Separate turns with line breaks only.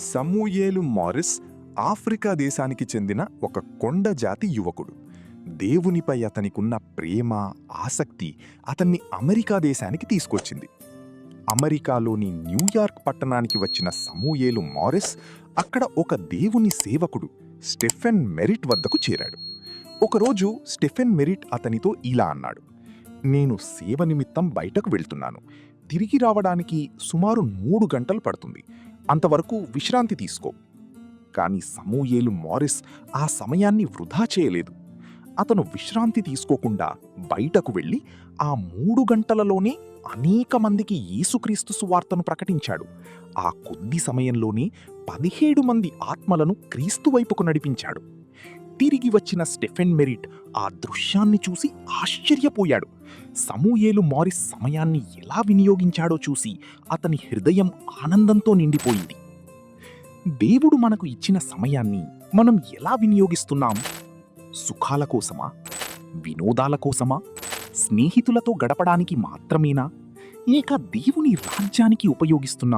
సమూయేలు Morris Africa దేశానికి చెందిన ఒక కొండ జాతి యువకుడు. దేవునిపై అతనికున్న ప్రేమ, ఆసక్తి అతన్ని అమెరికా దేశానికి తీసుకొచ్చింది. అమెరికాలోని న్యూయార్క్ పట్టణానికి వచ్చిన సమూయేలు మారిస్ అక్కడ ఒక దేవుని సేవకుడు స్టెఫెన్ మెరిట్ వద్దకు చేరాడు. ఒకరోజు స్టెఫెన్ మెరిట్ అతనితో ఇలా అన్నాడు: నేను సేవ నిమిత్తం బయటకు వెళ్తున్నాను. తిరిగి రావడానికి సుమారు 3 గంటలు పడుతుంది. అంతవరకు విశ్రాంతి తీసుకో. కాని సమూయేలు మారిస్ ఆ సమయాన్ని వృధా చేయలేదు. అతను విశ్రాంతి తీసుకోకుండా బయటకు వెళ్ళి ఆ 3 గంటలలోనే అనేక మందికి యేసుక్రీస్తు సువార్తను ప్రకటించాడు. ఆ కొద్ది సమయంలోనే 17 మంది ఆత్మలను క్రీస్తు వైపుకు నడిపించాడు. తిరిగి వచ్చిన స్టెఫెన్ మెరిట్ ఆ దృశ్యాన్ని చూసి ఆశ్చర్యపోయాడు. సమూయేలు మారిస్ సమయాన్ని ఎలా వినియోగించాడో చూసి అతని హృదయం ఆనందంతో నిండిపోయింది. దేవుడు మనకు ఇచ్చిన సమయాన్ని మనం ఎలా వినియోగిస్తున్నాం? సుఖాల కోసమా? వినోదాల కోసమా? స్నేహితులతో గడపడానికి మాత్రమేనా? లేక దేవుని రాజ్యానికి ఉపయోగిస్తున్నాం?